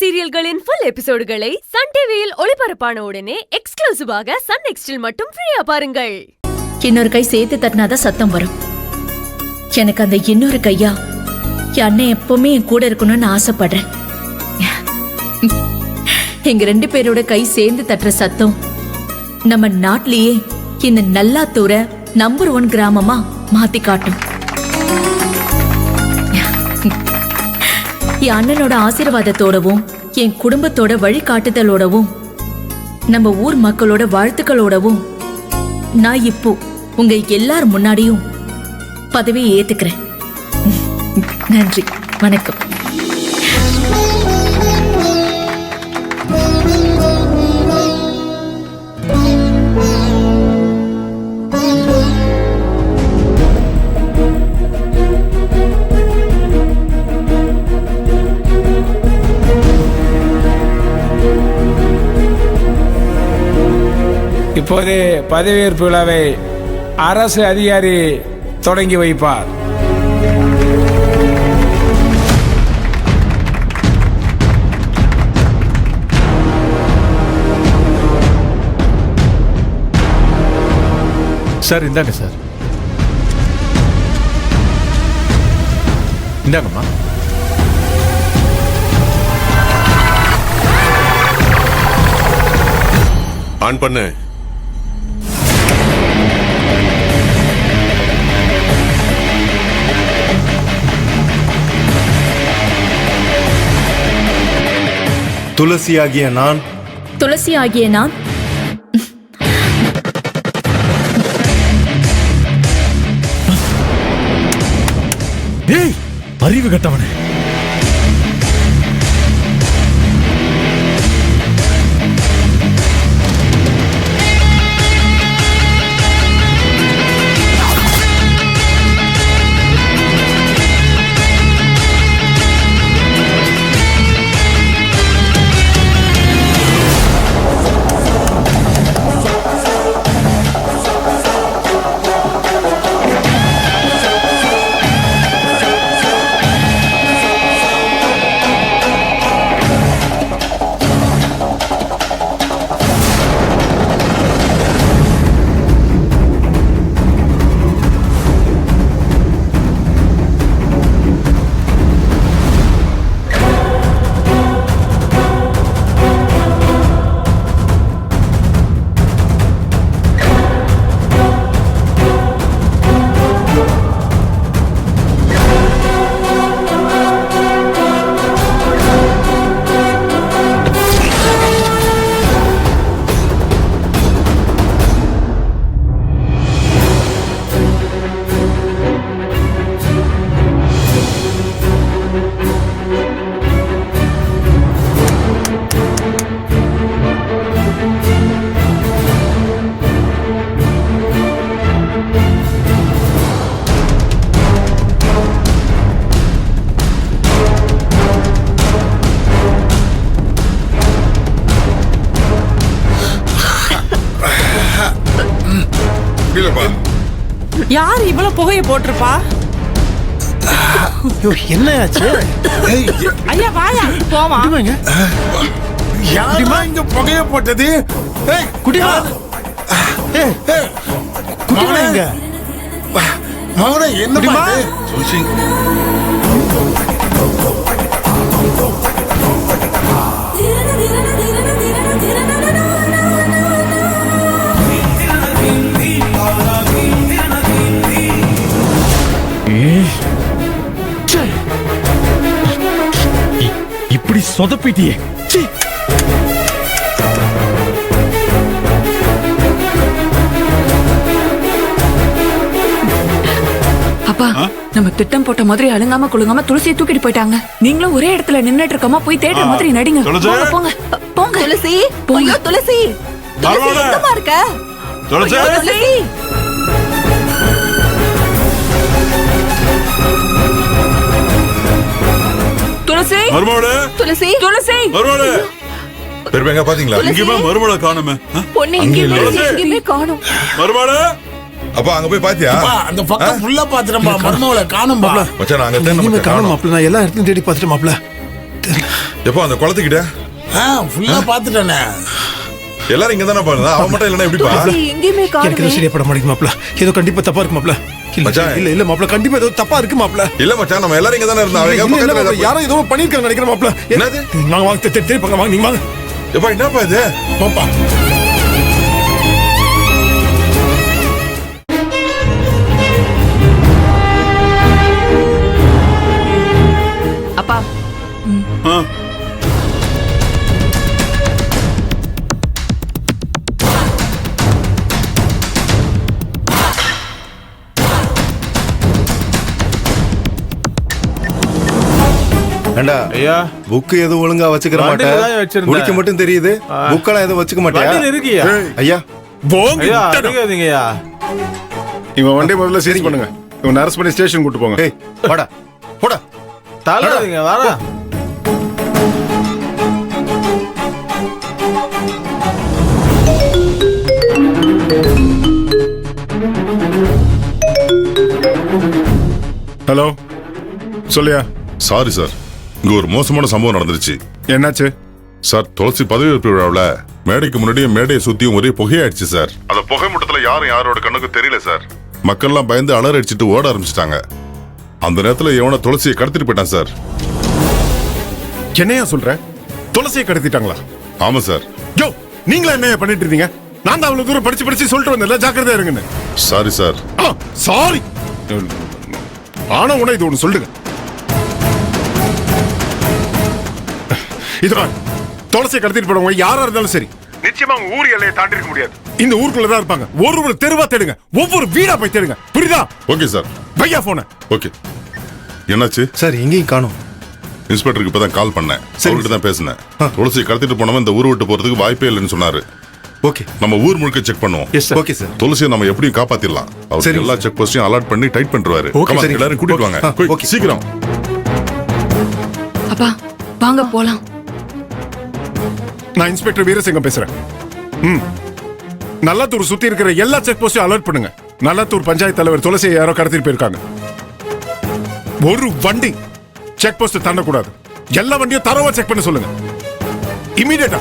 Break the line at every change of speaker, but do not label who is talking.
சீரியல்களின் full எபிசோடுகளை Sun டிவியில் ஒளிபரப்பான உடனே எக்ஸ்க்ளூசிவாக சன் நெக்ஸ்டில் மட்டும் ஃப்ரீயா பாருங்கள்.
இன்னொரு கை சேர்த்து தட்டினாதான் சத்தம் வரும். எனக்கு அந்த இன்னொரு கையா என் அண்ணன் எப்பவுமே என் கூட இருக்கணும்னு ஆசைப்படுறேன். எங்க 2 பேரோட கை சேர்ந்து தட்டுற சத்தம் நம்ம நாட்டிலேயே இந்த நல்லாத்தூர நம்பர் 1 கிராமமா மாத்தி காட்டும். என் அண்ணனோட ஆசீர்வாதத்தோடவும் என் குடும்பத்தோட வழிகாட்டுதலோடவும் நம்ம ஊர் மக்களோட வாழ்த்துக்களோடவும் நான் இப்போ உங்க எல்லார் முன்னாடியும் பதவியை ஏத்துக்கிறேன். நன்றி, வணக்கம்.
இப்போது பதவியேற்பு விழாவை அரசு அதிகாரி தொடங்கி வைப்பார்.
சார் இந்தாங்க சார், இந்தாங்கம்மா.
ஆன் பண்ணு.
துளசியாகிய நான் ஏய், அறிவு கட்டவனே,
யார் இவ்வளவு புகையை போட்டிருப்பா?
என்ன ஆச்சு?
ஐயா வாயா போவாங்க.
யாருமா இங்க புகைய போட்டது? குடிமா குடிமா இங்க மகனே, என்னமா
இப்படி சொதப்பிட்டியே.
அப்பா, நம்ம திட்டம் போட்ட மாதிரி அழுங்காம குழுங்காம துளசியை தூக்கிட்டு போயிட்டாங்க. நீங்களும் ஒரே இடத்துல நின்னுட்டு இருக்காம போய் தேடுற மாதிரி நடிங்க. போங்க போங்க போங்க.
துளசி, போங்க. துளசி, துளசி எங்கம்மா இருக்க? துளசி,
துளசி,
மருமகளே,
துளசி, துளசி,
மருமகளே. பெருமைங்க பாத்தீங்களா?
இங்கேயுமே
மருமகளை காணுமே.
பொண்ணு இங்கேயுமே காணும்.
மருமகளே, அப்பா அங்க போய் பாத்தியா?
அந்த பக்கம் ஃபுல்லா பாத்துறேன். மர்மவளை காணோம்.
மச்சான், அங்க
காணோம் மாப்ள. நான் எல்லா இடத்தையும் தேடி பாத்துட்டேன் மாப்ள.
எப்போ அந்த குளத்துக்கிட்ட
ஃபுல்லா பாத்துட்டானே.
எல்லாரும் இங்க தானே பாருங்க, அவன் மட்டும் இல்லைன்னா எப்படிப்பா?
எங்கேயுமே
எனக்கு எதுவும் சரியா பட மாட்டேங்குது மாப்ள. ஏதோ கண்டிப்பா தப்பா இருக்கு மாப்ள.
மச்சான்.
இல்ல மாப்ள, கண்டிப்பா ஏதோ தப்பா இருக்கு மாப்ள.
இல்ல மச்சான், நம்ம எல்லாரும் இங்க தானே இருந்தோம். அவங்க
இல்ல
பக்கத்துல
மாப்ள,
ஏதாவது-
யாரோ ஏதோ பண்ணிருக்காங்க நினைக்கிறேன் மாப்ள.
என்னது?
வாங்க வாங்க தெரி வாங்க நீங்க வாங்க.
எப்பா என்னப்பா இது?
போப்பா.
அப்பா
ஏண்டா
ஐயா
புக் எதுவும் ஒழுங்கா வச்சுக்கிற
வண்டியில தான்
மாட்டேன்.
வச்சிருந்தேன்.
குடிக்க மட்டும் தெரியுது. புக்கெல்லாம் எதுவும் வச்சுக்க மாட்டியா?
வண்டியில இருக்கியா?
ஐயா
போங்க.
ஐயா அடிக்காதீங்கய்யா.
இவன் வண்டி முதல்ல சீஸ் பண்ணுங்க. இவன் அரெஸ்ட் பண்ணி ஸ்டேஷன் கூட்டு போங்க.
ஏய் போடா போடா.
தள்ளாதீங்க, வரேன்.
ஹலோ சொல்லியா?
சாரி சார், இங்க ஒரு மோசமான சம்பவம் நடந்துருச்சு.
என்னாச்சு?
சார், துளசி பதவியேற்பு விழாவில் மேடைக்கு முன்னாடியே மேடையை சுத்தியும் ஒரே புகையாயிடுச்சு சார். அந்த புகை மூட்டத்துல யாரும் யாரோட கண்ணுக்கு தெரியல சார். மக்கள்லாம் பயந்து அலற அடிச்சுட்டு ஓட ஆரம்பிச்சிட்டாங்க. அந்த நேரத்துல எவனை துளசியை கடத்திட்டு போயிட்டான் சார்.
என்னையா சொல்ற? துளசியை கடத்திட்டாங்களா?
ஆமா சார்.
யோ, நீங்களா என்னையா பண்ணிட்டு இருந்தீங்க? நான் தான் அவ்வளவு தூரம் படிச்சு சொல்லிட்டு வந்தேன்ல, ஜாக்கிரதையா இருங்கன்னு.
Sorry sir.
சாரி. ஆனா உன இது ஒண்ணு சொல்லுங்க. இதுதான் துளசியை கடத்திட்டு போறவங்க யாரா இருந்தாலும் சரி, நிச்சயமா உங்க ஊர் எல்லையை தாண்டி இருக்க முடியாது. இந்த ஊருக்குள்ளதான் இருப்பாங்க. ஒரு தெருவா தேடுங்க, ஒவ்வொரு வீடா போய் தேடுங்க. புரியுதா?
Okay sir.
பையா போன.
ஓகே. என்னாச்சு
சார்? எங்கேயும் காணோம்.
இன்ஸ்பெக்டருக்கு இப்பதான் கால் பண்ணேன். அவர்கிட்ட தான் பேசினேன். துளசியை கடத்திட்டு போனவன் இந்த ஊர் விட்டு போறதுக்கு வாய்ப்பே இல்லைன்னு சொன்னாரு.
ஓகே.
நம்ம ஊர் முழுக்க செக் பண்ணுவோம்.
Okay sir.
துளசியை நம்ம எப்படியும் காப்பாத்திடலாம். அவர்
சரி.
எல்லா செக் போஸ்டையும் அலாட் பண்ணி டைட் பண்ணிடுவாரு.
ஓகே,
Come on,
சரி.
எல்லாரும் கூட்டிட்டு வாங்க.
ஓகே.
Quick,
okay.
சீக்கிரம்.
அப்பா வாங்க போலாம்.
நான் இன்ஸ்பெக்டர் வீரசிங்கம் பேசுறேன். நல்லாத்தூர் சுத்தி இருக்கிற எல்லா செக் போஸ்டையும் அலர்ட் பண்ணுங்க. நல்லாத்தூர் பஞ்சாயத்து தலைவர் துளசியை யாரோ கடத்திட்டு போயிருக்காங்க. ஒரு வண்டி செக் போஸ்ட் தாண்டக்கூடாது. எல்லா வண்டியும் தரவா செக் பண்ண சொல்லுங்க. இமீடியட்டா.